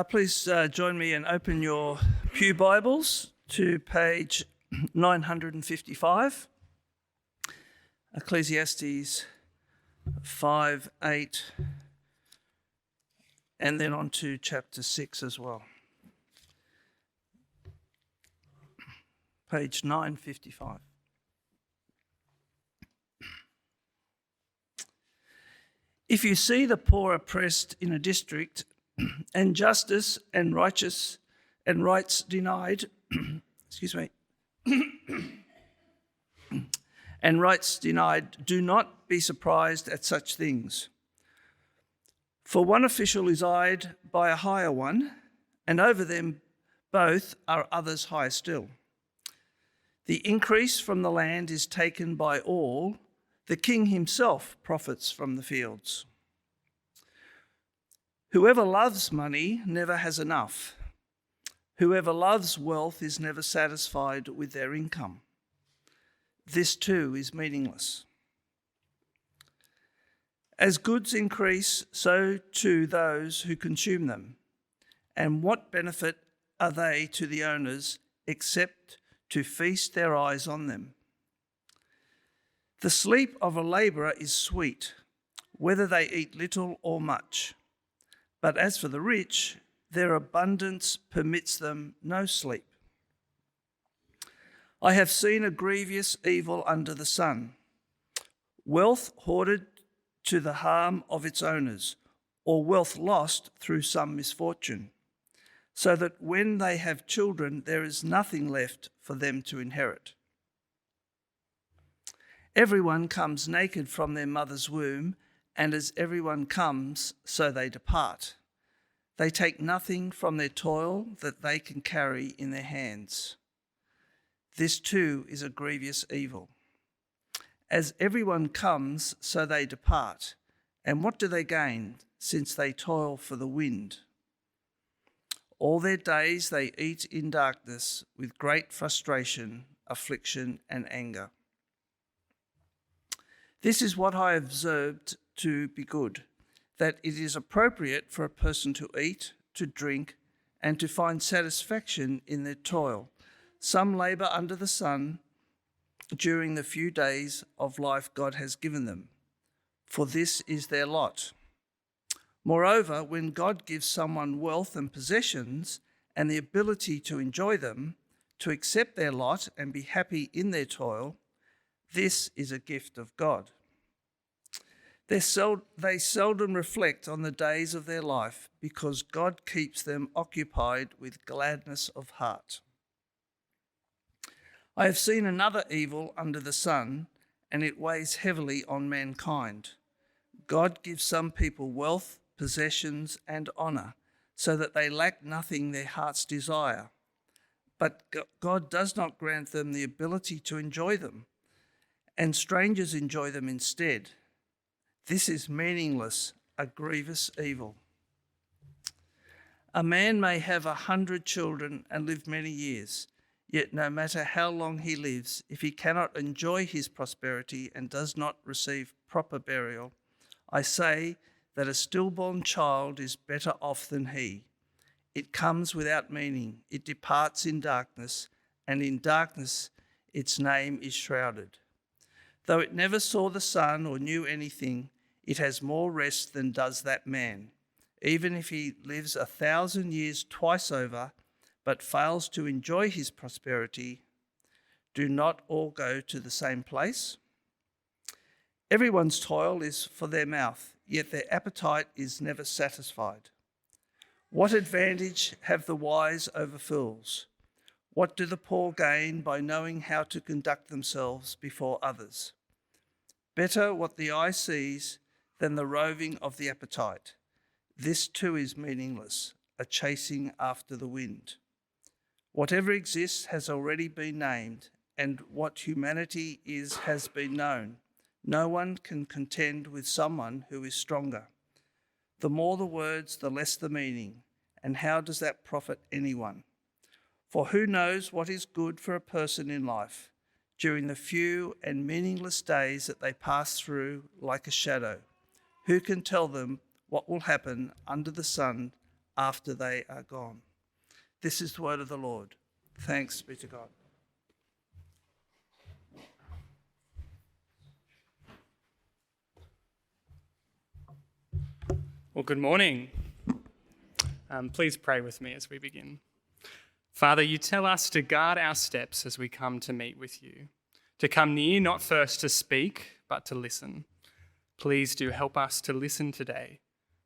Please join me and open your Pew Bibles to page 955, Ecclesiastes 5, 8, and then on to chapter 6 as well. Page 955. If you see the poor oppressed in a district, and justice and rights denied, and rights denied, do not be surprised at such things. For one official is eyed by a higher one, and over them both are others higher still. The increase from the land is taken by all. The king himself profits from the fields. Whoever loves money never has enough. Whoever loves wealth is never satisfied with their income. This too is meaningless. As goods increase, so too those who consume them. And what benefit are they to the owners except to feast their eyes on them? The sleep of a labourer is sweet, whether they eat little or much. But as for the rich, their abundance permits them no sleep. I have seen a grievous evil under the sun, wealth hoarded to the harm of its owners, or wealth lost through some misfortune, so that when they have children, there is nothing left for them to inherit. Everyone comes naked from their mother's womb, and as everyone comes, so they depart. They take nothing from their toil that they can carry in their hands. This too is a grievous evil. As everyone comes, so they depart. And what do they gain, since they toil for the wind? All their days they eat in darkness, with great frustration, affliction, and anger. This is what I observed to be good, that it is appropriate for a person to eat, to drink, and to find satisfaction in their toil. Some labour under the sun during the few days of life God has given them, for this is their lot. Moreover, when God gives someone wealth and possessions and the ability to enjoy them, to accept their lot and be happy in their toil, this is a gift of God. They seldom reflect on the days of their life because God keeps them occupied with gladness of heart. I have seen another evil under the sun, and it weighs heavily on mankind. God gives some people wealth, possessions, and honour, so that they lack nothing their hearts desire. But God does not grant them the ability to enjoy them, and strangers enjoy them instead. This is meaningless, a grievous evil. A man may have 100 children and live many years, yet no matter how long he lives, if he cannot enjoy his prosperity and does not receive proper burial, I say that a stillborn child is better off than he. It comes without meaning, it departs in darkness, and in darkness its name is shrouded. Though it never saw the sun or knew anything, it has more rest than does that man. Even if he lives 1,000 years twice over, but fails to enjoy his prosperity, do not all go to the same place? Everyone's toil is for their mouth, yet their appetite is never satisfied. What advantage have the wise over fools? What do the poor gain by knowing how to conduct themselves before others? Better what the eye sees than the roving of the appetite. This too is meaningless, a chasing after the wind. Whatever exists has already been named, and what humanity is has been known. No one can contend with someone who is stronger. The more the words, the less the meaning, and how does that profit anyone? For who knows what is good for a person in life during the few and meaningless days that they pass through like a shadow? Who can tell them what will happen under the sun after they are gone. This is the word of the Lord. Thanks be to God. Well, good morning. Please pray with me as we begin. Father, you tell us to guard our steps as we come to meet with you, to come near not first to speak, but to listen. Please do help us to listen today.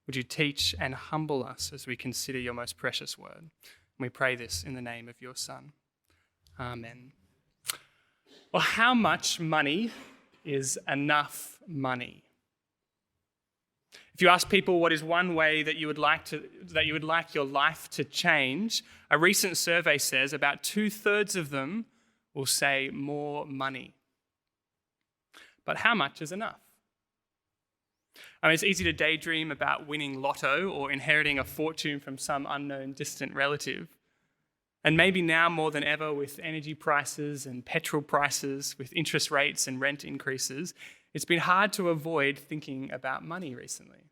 Would you teach and humble us as we consider your most precious word? And we pray this in the name of your Son. Amen. Well, how much money is enough money? If you ask people what is one way that you would like your life to change, a recent survey says about 2/3 of them will say more money. But how much is enough? I mean, it's easy to daydream about winning lotto or inheriting a fortune from some unknown distant relative. And maybe now more than ever, with energy prices and petrol prices, with interest rates and rent increases, it's been hard to avoid thinking about money recently.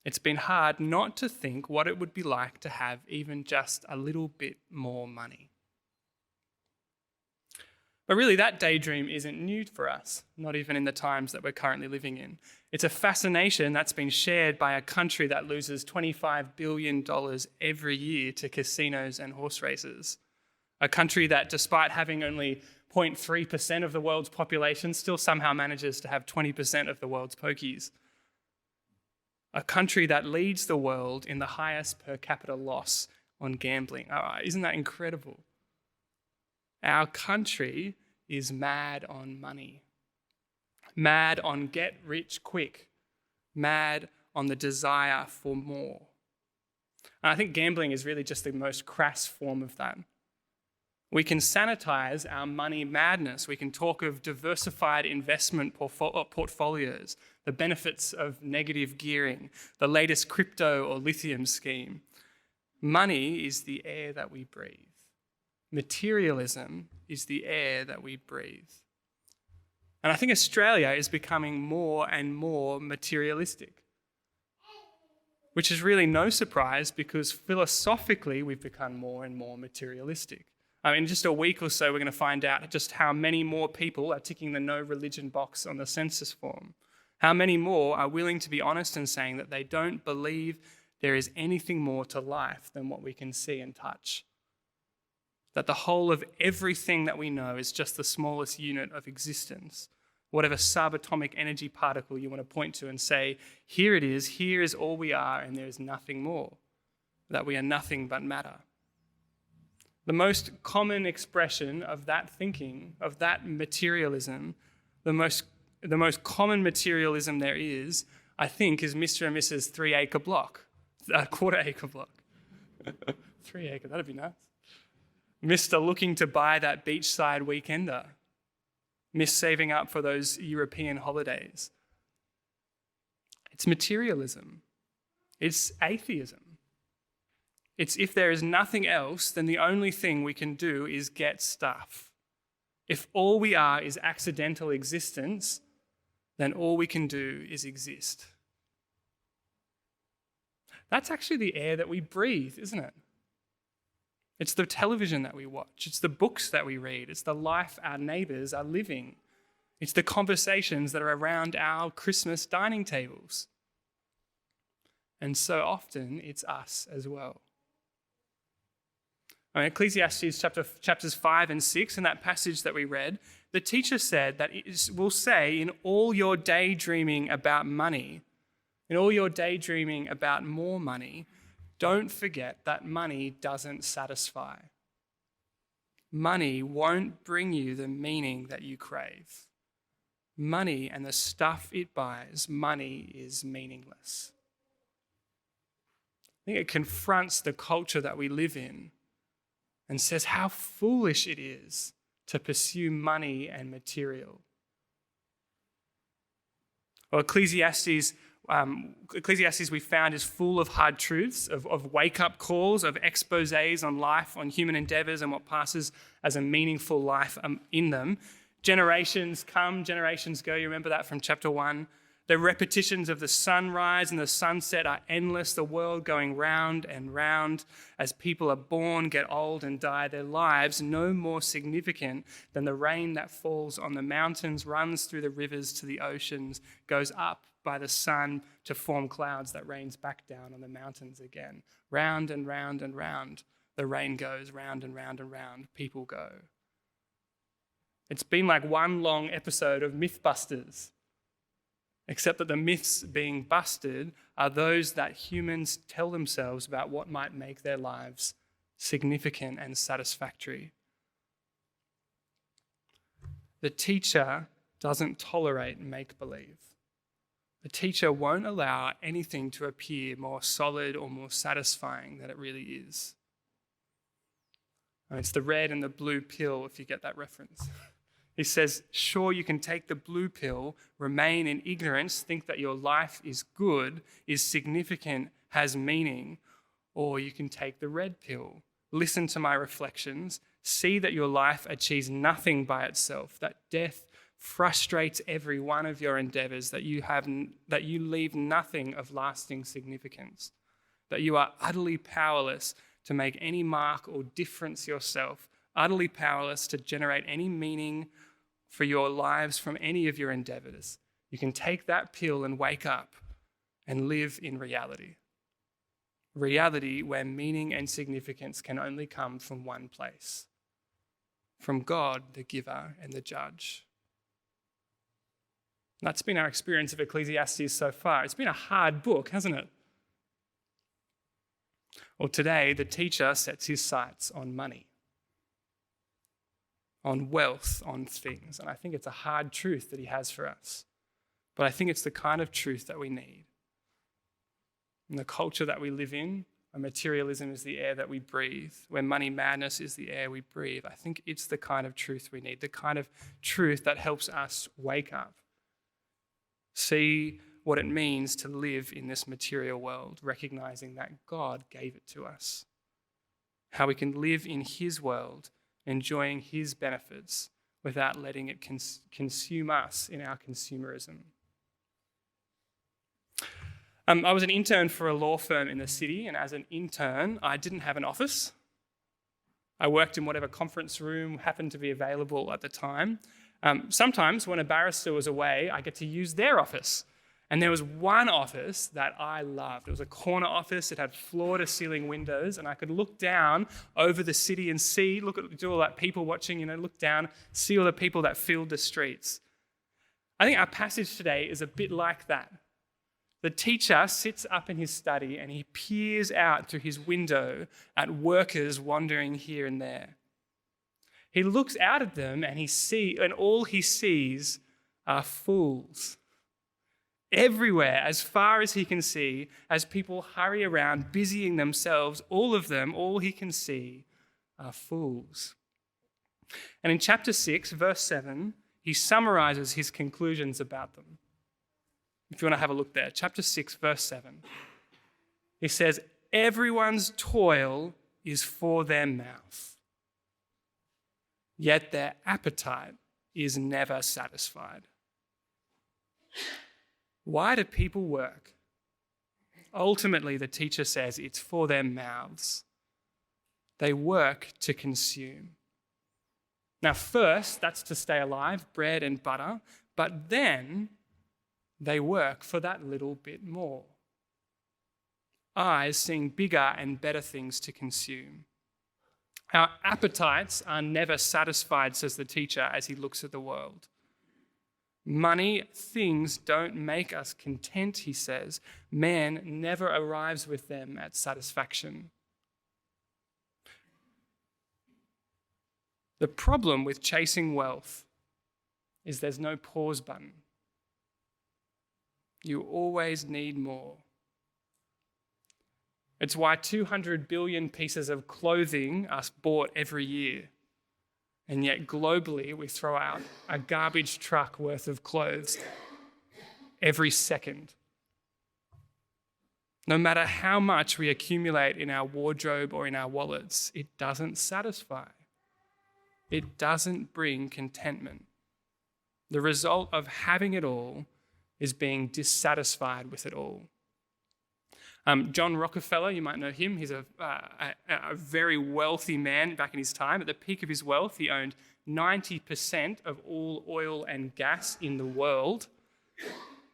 It's been hard not to think what it would be like to have even just a little bit more money. But really, that daydream isn't new for us, not even in the times that we're currently living in. It's a fascination that's been shared by a country that loses $25 billion every year to casinos and horse races. A country that, despite having only 0.3% of the world's population, still somehow manages to have 20% of the world's pokies. A country that leads the world in the highest per capita loss on gambling. Oh, isn't that incredible? Our country is mad on money, mad on get rich quick, mad on the desire for more. And I think gambling is really just the most crass form of that. We can sanitize our money madness. We can talk of diversified investment portfolios, the benefits of negative gearing, the latest crypto or lithium scheme. Money is the air that we breathe. Materialism is the air that we breathe. And I think Australia is becoming more and more materialistic, which is really no surprise because philosophically we've become more and more materialistic. I mean, in just a week or so, we're going to find out just how many more people are ticking the no religion box on the census form. How many more are willing to be honest and saying that they don't believe there is anything more to life than what we can see and touch. That the whole of everything that we know is just the smallest unit of existence. Whatever subatomic energy particle you want to point to and say, here it is, here is all we are, and there is nothing more. That we are nothing but matter. The most common expression of that thinking, of that materialism, the most common materialism there is, I think, is Mr. and Mrs. 3-acre block, quarter-acre block. 3 acre, that'd be nice. Mr. looking to buy that beachside weekender. Miss saving up for those European holidays. It's materialism. It's atheism. It's if there is nothing else, then the only thing we can do is get stuff. If all we are is accidental existence, then all we can do is exist. That's actually the air that we breathe, isn't it? It's the television that we watch. It's the books that we read. It's the life our neighbours are living. It's the conversations that are around our Christmas dining tables. And so often it's us as well. Ecclesiastes chapters 5 and 6, in that passage that we read, the teacher said that it will say, in all your daydreaming about money, in all your daydreaming about more money, don't forget that money doesn't satisfy. Money won't bring you the meaning that you crave. Money and the stuff it buys, money is meaningless. I think it confronts the culture that we live in and says how foolish it is to pursue money and material. Well, Ecclesiastes we found is full of hard truths, of wake-up calls, of exposés on life, on human endeavours and what passes as a meaningful life in them. Generations come, generations go. You remember that from chapter 1. The repetitions of the sunrise and the sunset are endless, the world going round and round. As people are born, get old and die, their lives no more significant than the rain that falls on the mountains, runs through the rivers to the oceans, goes up by the sun to form clouds that rains back down on the mountains again. Round and round and round, the rain goes round and round and round, people go. It's been like one long episode of Mythbusters, except that the myths being busted are those that humans tell themselves about what might make their lives significant and satisfactory. The teacher doesn't tolerate make-believe. The teacher won't allow anything to appear more solid or more satisfying than it really is. And it's the red and the blue pill, if you get that reference. He says, sure, you can take the blue pill, remain in ignorance, think that your life is good, is significant, has meaning, or you can take the red pill, listen to my reflections, see that your life achieves nothing by itself, that death frustrates every one of your endeavors, that you leave nothing of lasting significance, that you are utterly powerless to make any mark or difference yourself, utterly powerless to generate any meaning for your lives from any of your endeavors. You can take that pill and wake up and live in reality. Reality where meaning and significance can only come from one place, from God, the giver and the judge. That's been our experience of Ecclesiastes so far. It's been a hard book, hasn't it? Well, today, the teacher sets his sights on money, on wealth, on things. And I think it's a hard truth that he has for us. But I think it's the kind of truth that we need. In the culture that we live in, where materialism is the air that we breathe, where money madness is the air we breathe, I think it's the kind of truth we need, the kind of truth that helps us wake up, see what it means to live in this material world, recognizing that God gave it to us. How we can live in his world, enjoying his benefits without letting it consume us in our consumerism. I was an intern for a law firm in the city, and as an intern, I didn't have an office. I worked in whatever conference room happened to be available at the time. Sometimes when a barrister was away, I get to use their office. And there was one office that I loved. It was a corner office. It had floor-to-ceiling windows, and I could look down over the city and do all that people watching, look down, see all the people that filled the streets. I think our passage today is a bit like that. The teacher sits up in his study and he peers out through his window at workers wandering here and there. He looks out at them and all he sees are fools. Everywhere, as far as he can see, as people hurry around, busying themselves, all of them, all he can see are fools. And in chapter 6, verse 7, he summarizes his conclusions about them. If you want to have a look there, chapter 6, verse 7. He says, everyone's toil is for their mouth, yet their appetite is never satisfied. Why do people work? Ultimately, the teacher says it's for their mouths. They work to consume. Now, first, that's to stay alive, bread and butter, but then they work for that little bit more. Eyes seeing bigger and better things to consume. Our appetites are never satisfied, says the teacher as he looks at the world. Money, things don't make us content, he says. Man never arrives with them at satisfaction. The problem with chasing wealth is there's no pause button. You always need more. It's why 200 billion pieces of clothing are bought every year. And yet globally, we throw out a garbage truck worth of clothes every second. No matter how much we accumulate in our wardrobe or in our wallets, it doesn't satisfy. It doesn't bring contentment. The result of having it all is being dissatisfied with it all. John Rockefeller, you might know him. He's a very wealthy man back in his time. At the peak of his wealth, he owned 90% of all oil and gas in the world.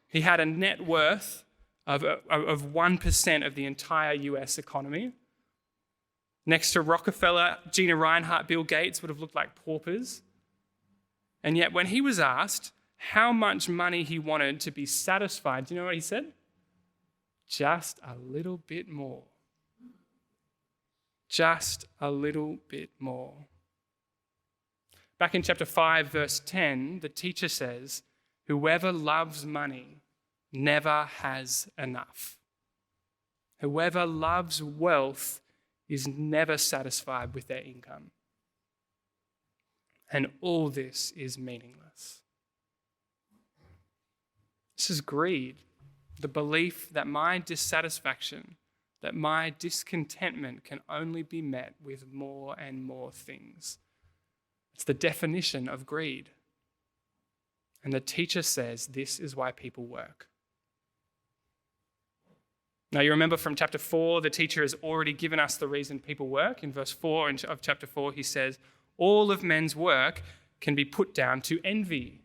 He had a net worth of 1% of the entire US economy. Next to Rockefeller, Gina Reinhardt, Bill Gates would have looked like paupers. And yet when he was asked how much money he wanted to be satisfied, do you know what he said? Just a little bit more. Just a little bit more. Back in chapter 5, verse 10, the teacher says, whoever loves money never has enough. Whoever loves wealth is never satisfied with their income. And all this is meaningless. This is greed, the belief that my dissatisfaction, that my discontentment can only be met with more and more things. It's the definition of greed. And the teacher says this is why people work. Now, you remember from chapter 4, the teacher has already given us the reason people work. In verse 4 of chapter 4, he says, all of men's work can be put down to envy.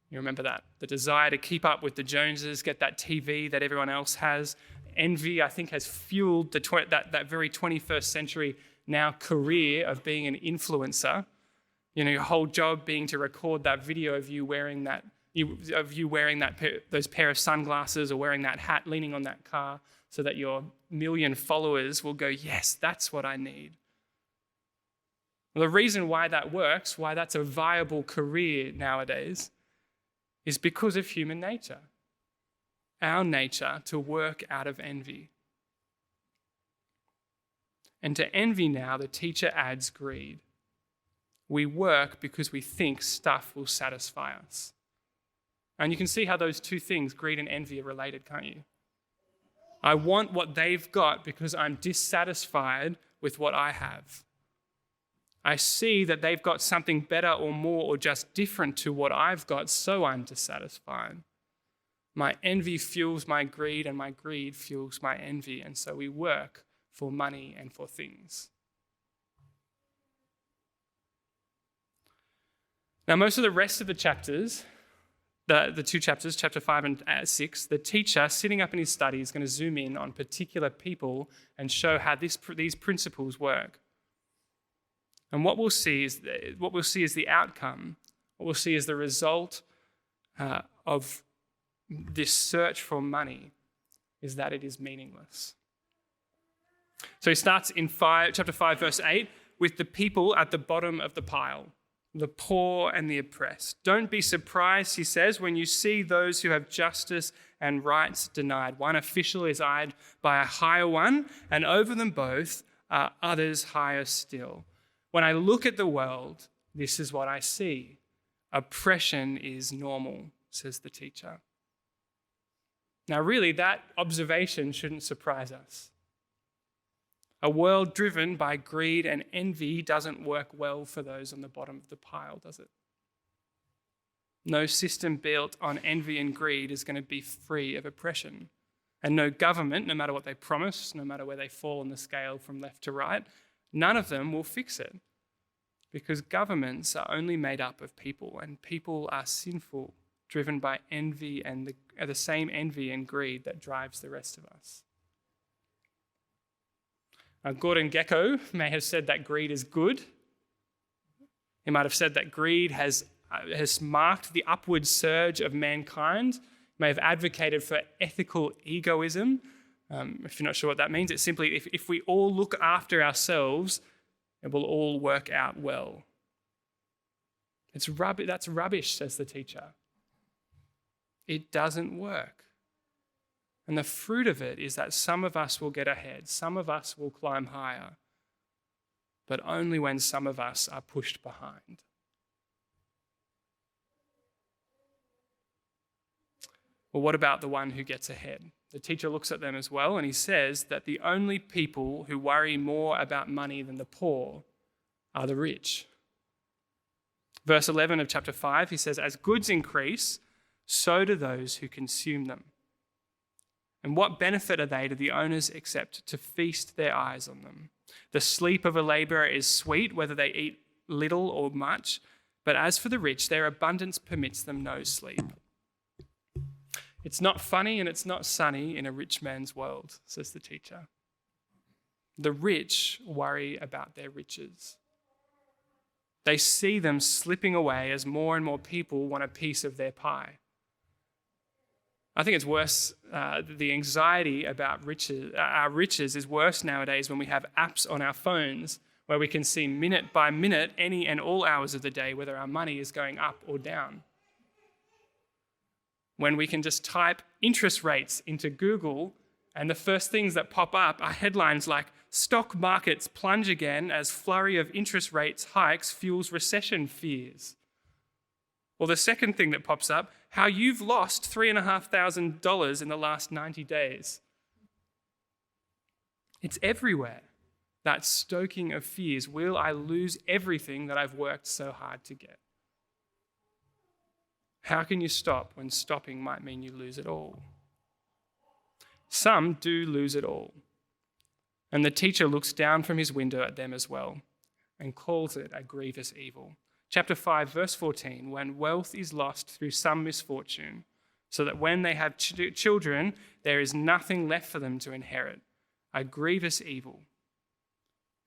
You remember that? The desire to keep up with the Joneses, get that TV that everyone else has. Envy, I think, has fueled that very 21st century now career of being an influencer. You know, your whole job being to record that video of you wearing those pair of sunglasses or wearing that hat, leaning on that car, so that your million followers will go, yes, that's what I need. Well, the reason why that works, why that's a viable career nowadays, is because of human nature. Our nature to work out of envy. And to envy now, the teacher adds greed. We work because we think stuff will satisfy us. And you can see how those two things, greed and envy, are related, can't you? I want what they've got because I'm dissatisfied with what I have. I see that they've got something better or more or just different to what I've got, so I'm dissatisfied. My envy fuels my greed, and my greed fuels my envy, and so we work for money and for things. Now, most of the rest of the chapters, the two chapters, chapter 5 and 6, the teacher sitting up in his study is going to zoom in on particular people and show how these principles work. And what we'll see is the outcome. What we'll see is the result of this search for money is that it is meaningless. So he starts in chapter 5, verse 8, with the people at the bottom of the pile, the poor and the oppressed. Don't be surprised, he says, when you see those who have justice and rights denied. One official is eyed by a higher one, and over them both are others higher still. When I look at the world, this is what I see. Oppression is normal, says the teacher. Now, really, that observation shouldn't surprise us. A world driven by greed and envy doesn't work well for those on the bottom of the pile, does it? No system built on envy and greed is going to be free of oppression. And no government, no matter what they promise, no matter where they fall on the scale from left to right, none of them will fix it. Because governments are only made up of people, and people are sinful, driven by envy and the same envy and greed that drives the rest of us. Gordon Gekko may have said that greed is good. He might have said that greed has marked the upward surge of mankind. He may have advocated for ethical egoism. If you're not sure what that means, it's simply if we all look after ourselves, it will all work out well. That's rubbish, says the teacher. It doesn't work. And the fruit of it is that some of us will get ahead, some of us will climb higher, but only when some of us are pushed behind. Well, what about the one who gets ahead? The teacher looks at them as well, and he says that the only people who worry more about money than the poor are the rich. Verse 11 of chapter 5, he says, as goods increase, so do those who consume them. And what benefit are they to the owners except to feast their eyes on them? The sleep of a laborer is sweet, whether they eat little or much, but as for the rich, their abundance permits them no sleep. It's not funny and it's not sunny in a rich man's world, says the teacher. The rich worry about their riches. They see them slipping away as more and more people want a piece of their pie. I think it's worse, the anxiety about our riches is worse nowadays when we have apps on our phones where we can see minute by minute, any and all hours of the day, whether our money is going up or down. When we can just type interest rates into Google and the first things that pop up are headlines like, stock markets plunge again as flurry of interest rates hikes fuels recession fears. Or the second thing that pops up, how you've lost $3,500 in the last 90 days. It's everywhere. That stoking of fears. Will I lose everything that I've worked so hard to get? How can you stop when stopping might mean you lose it all? Some do lose it all. And the teacher looks down from his window at them as well and calls it a grievous evil. Chapter 5, verse 14, when wealth is lost through some misfortune, so that when they have children, there is nothing left for them to inherit. A grievous evil,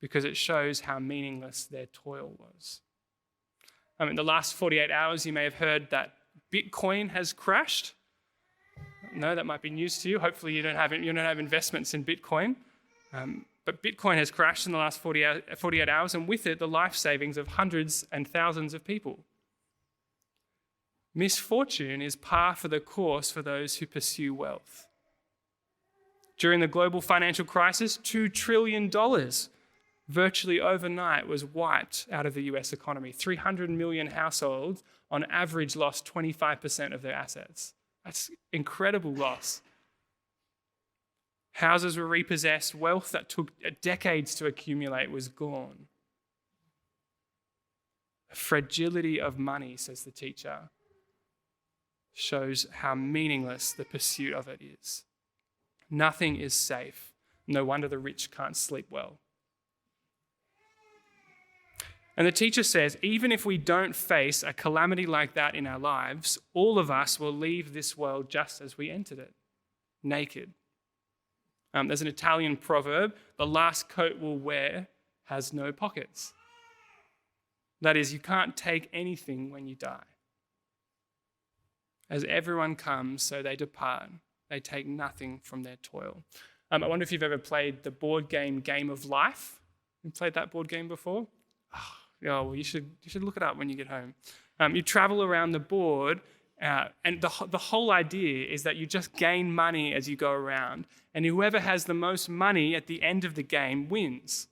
because it shows how meaningless their toil was. In the last 48 hours, you may have heard that Bitcoin has crashed. No, that might be news to you. Hopefully you don't have investments in Bitcoin. But Bitcoin has crashed in the last 48 hours, and with it, the life savings of hundreds and thousands of people. Misfortune is par for the course for those who pursue wealth. During the global financial crisis, $2 trillion virtually overnight was wiped out of the US economy. 300 million households on average lost 25% of their assets. That's incredible loss. Houses were repossessed. Wealth that took decades to accumulate was gone. The fragility of money, says the teacher, shows how meaningless the pursuit of it is. Nothing is safe. No wonder the rich can't sleep well. And the teacher says, even if we don't face a calamity like that in our lives, all of us will leave this world just as we entered it, naked. There's an Italian proverb, the last coat we'll wear has no pockets. That is, you can't take anything when you die. As everyone comes, so they depart. They take nothing from their toil. I wonder if you've ever played the board game Game of Life. You played that board game before? Oh, well, you should look it up when you get home. You travel around the board, and the whole idea is that you just gain money as you go around, and whoever has the most money at the end of the game wins.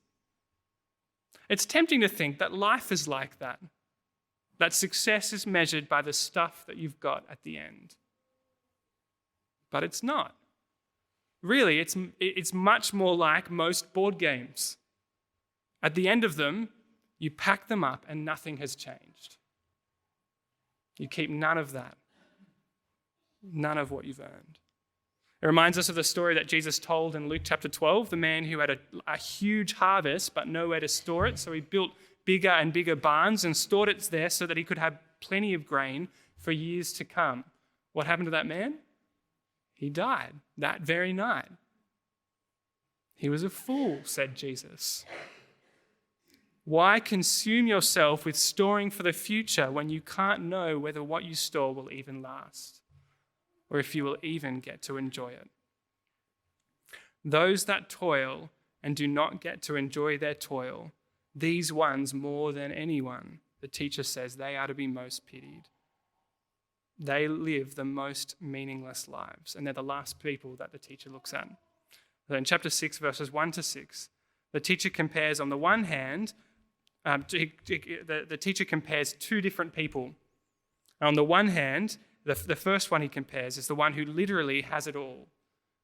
It's tempting to think that life is like that success is measured by the stuff that you've got at the end. But it's not. Really, it's much more like most board games. At the end of them, you pack them up and nothing has changed. You keep none of that, none of what you've earned. It reminds us of the story that Jesus told in Luke chapter 12, the man who had a huge harvest but nowhere to store it. So he built bigger and bigger barns and stored it there so that he could have plenty of grain for years to come. What happened to that man? He died that very night. He was a fool, said Jesus. Why consume yourself with storing for the future when you can't know whether what you store will even last, or if you will even get to enjoy it? Those that toil and do not get to enjoy their toil, these ones more than anyone, the teacher says, they are to be most pitied. They live the most meaningless lives, and they're the last people that the teacher looks at. So in chapter 6, verses 1 to 6, the teacher compares, on the one hand, the teacher compares two different people. And on the one hand, the first one he compares is the one who literally has it all,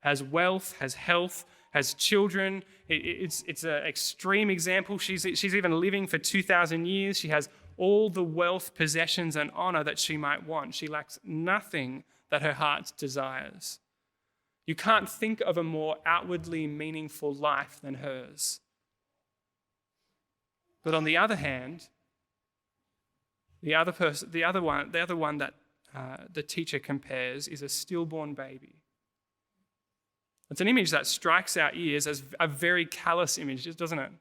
has wealth, has health, has children. It's an extreme example. She's even living for 2,000 years. She has all the wealth, possessions, and honor that she might want. She lacks nothing that her heart desires. You can't think of a more outwardly meaningful life than hers. But on the other hand, the other one that the teacher compares is a stillborn baby. It's an image that strikes our ears as a very callous image, doesn't it?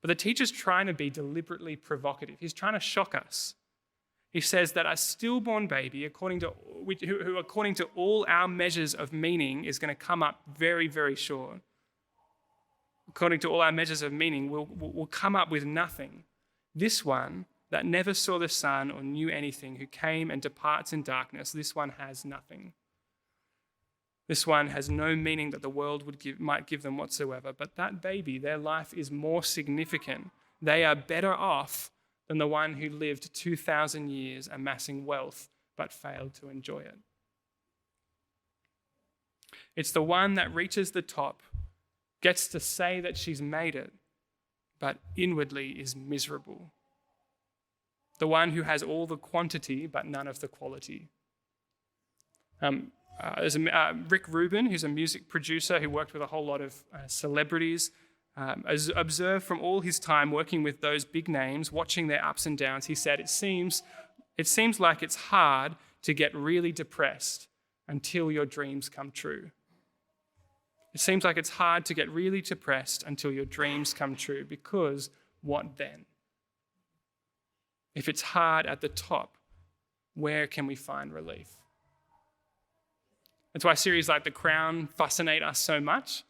But the teacher's trying to be deliberately provocative. He's trying to shock us. He says that a stillborn baby, who according to all our measures of meaning is going to come up very, very short, according to all our measures of meaning, will come up with nothing. This one that never saw the sun or knew anything, who came and departs in darkness, this one has nothing. This one has no meaning that the world might give them whatsoever. But that baby, their life is more significant. They are better off than the one who lived 2,000 years amassing wealth but failed to enjoy it. It's the one that reaches the top, gets to say that she's made it, but inwardly is miserable. The one who has all the quantity but none of the quality. There's Rick Rubin, who's a music producer who worked with a whole lot of celebrities, as observed from all his time working with those big names, watching their ups and downs. He said, it seems like it's hard to get really depressed until your dreams come true. It seems like it's hard to get really depressed until your dreams come true, because what then? If it's hard at the top, where can we find relief? That's why series like The Crown fascinate us so much.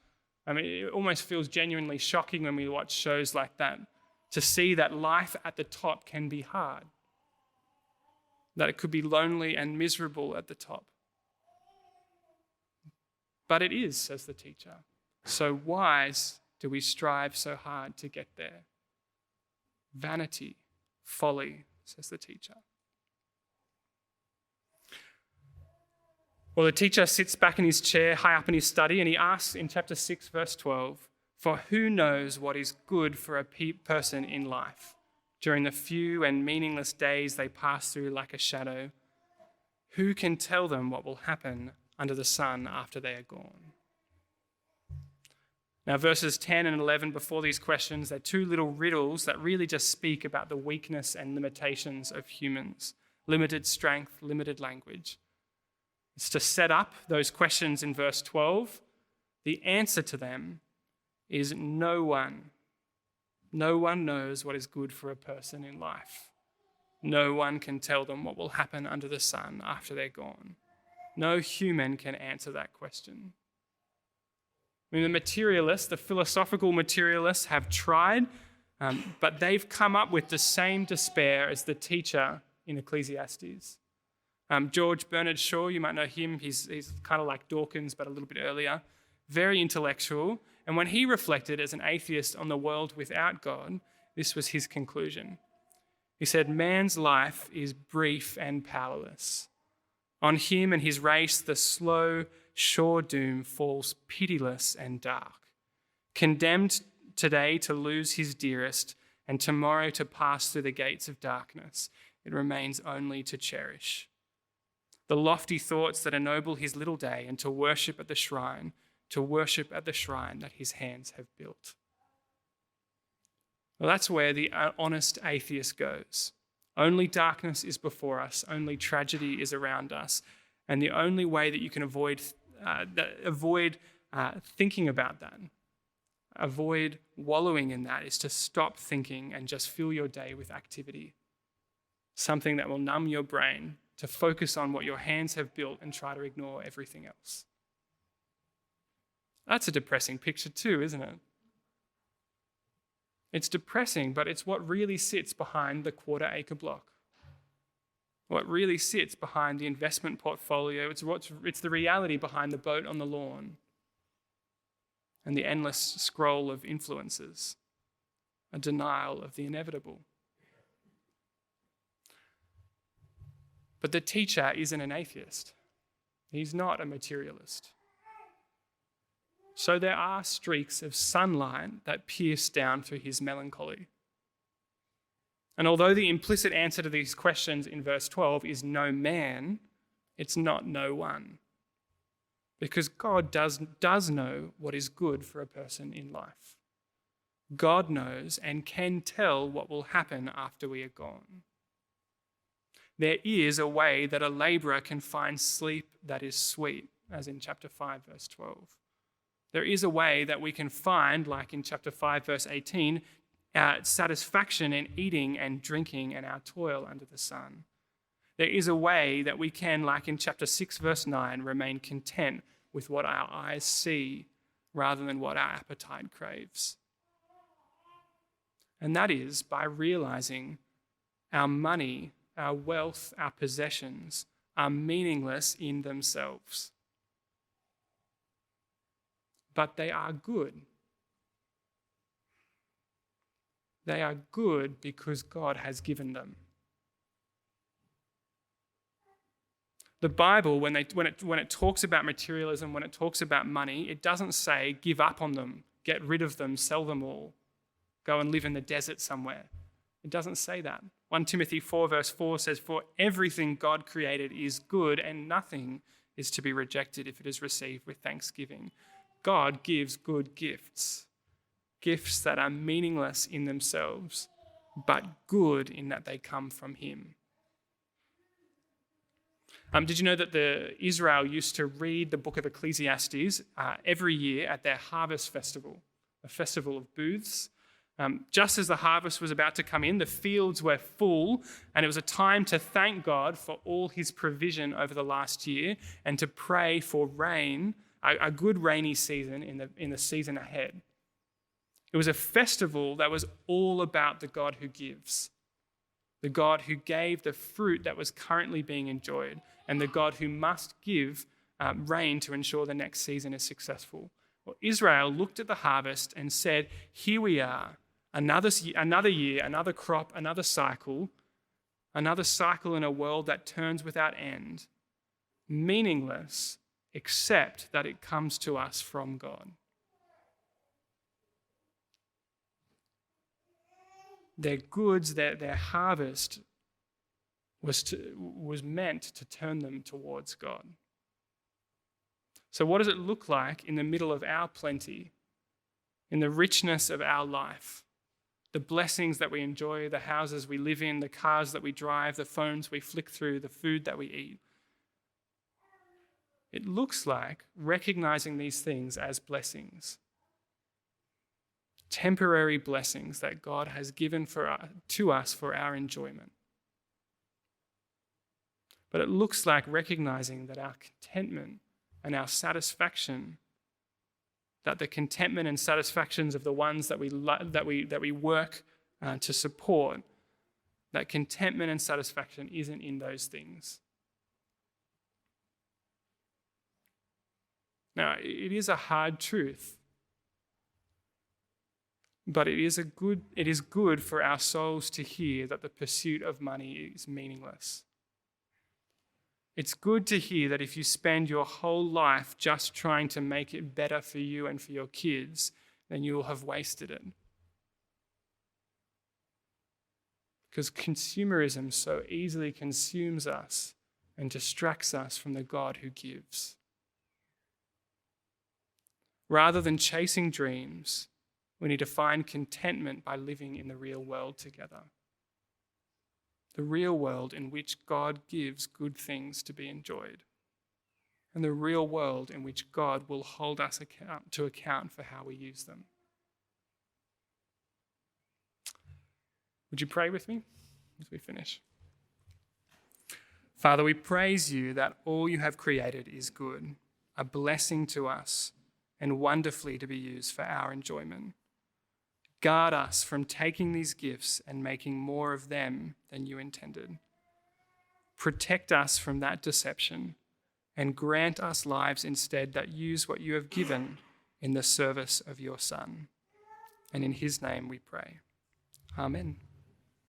I mean, it almost feels genuinely shocking when we watch shows like that, to see that life at the top can be hard, that it could be lonely and miserable at the top. But it is, says the teacher. So why do we strive so hard to get there? Vanity, folly, says the teacher. Well, the teacher sits back in his chair, high up in his study, and he asks in chapter 6, verse 12, "For who knows what is good for a person in life during the few and meaningless days they pass through like a shadow? Who can tell them what will happen under the sun after they are gone?" Now, verses 10 and 11 before these questions, they're two little riddles that really just speak about the weakness and limitations of humans. Limited strength, limited language. It's to set up those questions in verse 12. The answer to them is no one. No one knows what is good for a person in life. No one can tell them what will happen under the sun after they're gone. No human can answer that question. I mean, the materialists, the philosophical materialists have tried, but they've come up with the same despair as the teacher in Ecclesiastes. George Bernard Shaw, you might know him. He's kind of like Dawkins, but a little bit earlier. Very intellectual. And when he reflected as an atheist on the world without God, this was his conclusion. He said, "Man's life is brief and powerless. On him and his race, the slow, sure doom falls pitiless and dark. Condemned today to lose his dearest, and tomorrow to pass through the gates of darkness, it remains only to cherish the lofty thoughts that ennoble his little day, and to worship at the shrine that his hands have built." Well, that's where the honest atheist goes. Only darkness is before us, only tragedy is around us, and the only way that you can avoid thinking about that, avoid wallowing in that, is to stop thinking and just fill your day with activity. Something that will numb your brain, to focus on what your hands have built and try to ignore everything else. That's a depressing picture too, isn't it? It's depressing, but it's what really sits behind the quarter-acre block. What really sits behind the investment portfolio. It's the reality behind the boat on the lawn and the endless scroll of influences, a denial of the inevitable. But the teacher isn't an atheist. He's not a materialist. So there are streaks of sunlight that pierce down through his melancholy. And although the implicit answer to these questions in verse 12 is no man, it's not no one. Because God does know what is good for a person in life. God knows and can tell what will happen after we are gone. There is a way that a labourer can find sleep that is sweet, as in chapter 5, verse 12. There is a way that we can find, like in chapter 5, verse 18, satisfaction in eating and drinking and our toil under the sun. There is a way that we can, like in chapter 6, verse 9, remain content with what our eyes see rather than what our appetite craves. And that is by realizing our money, our wealth, our possessions are meaningless in themselves. But they are good. They are good because God has given them. The Bible, when it talks about materialism, when it talks about money, it doesn't say give up on them, get rid of them, sell them all, go and live in the desert somewhere. It doesn't say that. 1 Timothy 4 verse 4 says, "For everything God created is good, and nothing is to be rejected if it is received with thanksgiving." God gives good gifts, gifts that are meaningless in themselves, but good in that they come from him. Did you know that Israel used to read the book of Ecclesiastes every year at their harvest festival, a festival of booths? Just as the harvest was about to come in, the fields were full, and it was a time to thank God for all his provision over the last year and to pray for rain, a good rainy season in the season ahead. It was a festival that was all about the God who gives, the God who gave the fruit that was currently being enjoyed, and the God who must give rain to ensure the next season is successful. Well, Israel looked at the harvest and said, here we are, another year, another crop, another cycle in a world that turns without end, meaningless except that it comes to us from God. Their goods, their harvest was meant to turn them towards God. So what does it look like in the middle of our plenty, in the richness of our life, the blessings that we enjoy, the houses we live in, the cars that we drive, the phones we flick through, the food that we eat? It looks like recognizing these things as blessings, temporary blessings that God has given to us for our enjoyment. But it looks like recognizing that our contentment and our satisfaction, that the contentment and satisfactions of the ones that we work to support, that contentment and satisfaction isn't in those things. Now, it is a hard truth, but it is good for our souls to hear that the pursuit of money is meaningless. It's good to hear that if you spend your whole life just trying to make it better for you and for your kids, then you will have wasted it. Because consumerism so easily consumes us and distracts us from the God who gives. Rather than chasing dreams, we need to find contentment by living in the real world together. The real world in which God gives good things to be enjoyed. And the real world in which God will hold us to account for how we use them. Would you pray with me as we finish? Father, we praise you that all you have created is good, a blessing to us, and wonderfully to be used for our enjoyment. Guard us from taking these gifts and making more of them than you intended. Protect us from that deception and grant us lives instead that use what you have given in the service of your Son. And in his name we pray. Amen.